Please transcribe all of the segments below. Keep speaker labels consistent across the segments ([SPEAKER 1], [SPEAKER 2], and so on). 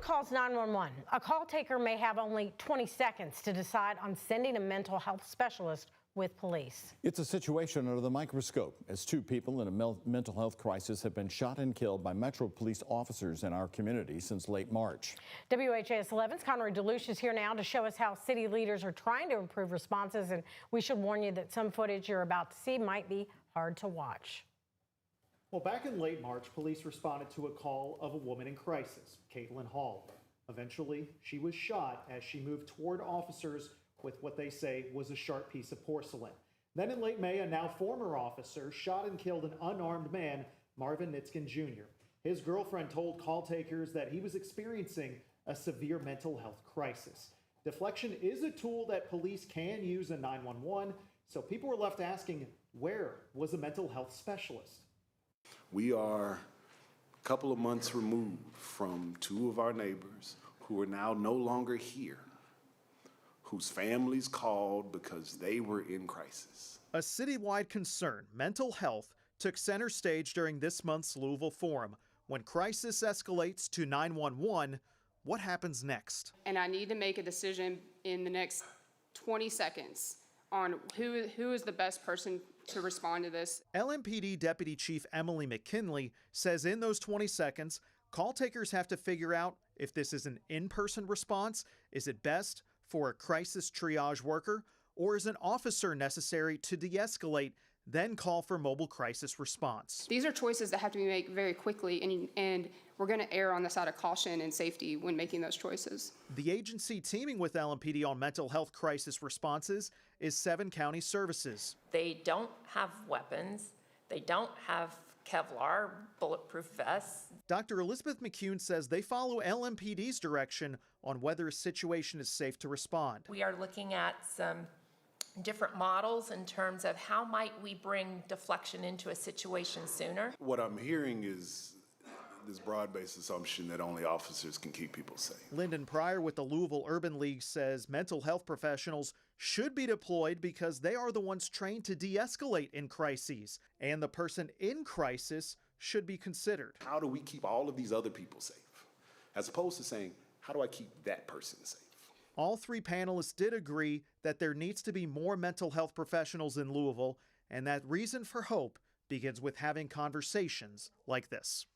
[SPEAKER 1] calls 911, a call taker may have only 20 seconds to decide on sending a mental health specialist with police.
[SPEAKER 2] It's a situation under the microscope as two people in a mental health crisis have been shot and killed by Metro police officers in our community since late March.
[SPEAKER 3] WHAS 11's Conrad DeLucia is here now to show us how city leaders are trying to improve responses, and we should warn you that some footage you're about to see might be hard to watch.
[SPEAKER 4] Well, back in late March, police responded to a call of a woman in crisis, Katelyn Hall. Eventually, she was shot as she moved toward officers with what they say was a sharp piece of porcelain. Then in late May, a now former officer shot and killed an unarmed man, Marvin Nitzken Jr. His girlfriend told call takers that he was experiencing a severe mental health crisis. Deflection is a tool that police can use in 911, so people were left asking, where was a mental health specialist?
[SPEAKER 5] We are a couple of months removed from two of our neighbors who are now no longer here, whose families called because they were in crisis.
[SPEAKER 6] A citywide concern, mental health, took center stage during this month's Louisville Forum. When crisis escalates to 911, what happens next?
[SPEAKER 7] And I need to make a decision in the next 20 seconds on who is the best person to respond to this.
[SPEAKER 6] LMPD Deputy Chief Emily McKinley says in those 20 seconds, call takers have to figure out if this is an in-person response, is it best for a crisis triage worker, or is an officer necessary to de-escalate, then call for mobile crisis response.
[SPEAKER 7] These are choices that have to be made very quickly, and we're going to err on the side of caution and safety when making those choices.
[SPEAKER 6] The agency teaming with LMPD on mental health crisis responses is 7 county services.
[SPEAKER 8] They don't have weapons. They don't have Kevlar bulletproof vests.
[SPEAKER 6] Dr. Elizabeth McCune says they follow LMPD's direction on whether a situation is safe to respond.
[SPEAKER 8] We are looking at some different models in terms of how might we bring deflection into a situation sooner.
[SPEAKER 5] What I'm hearing is this broad-based assumption that only officers can keep people safe.
[SPEAKER 6] Lyndon Pryor with the Louisville Urban League says mental health professionals should be deployed because they are the ones trained to de-escalate in crises, and the person in crisis should be considered.
[SPEAKER 5] How do we keep all of these other people safe? As opposed to saying, how do I keep that person safe?
[SPEAKER 6] All 3 panelists did agree that there needs to be more mental health professionals in Louisville, and that reason for hope begins with having conversations like this.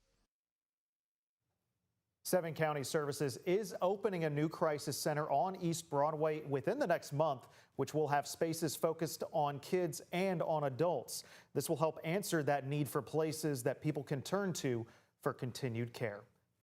[SPEAKER 4] 7 County Services is opening a new crisis center on East Broadway within the next month, which will have spaces focused on kids and on adults. This will help answer that need for places that people can turn to for continued care.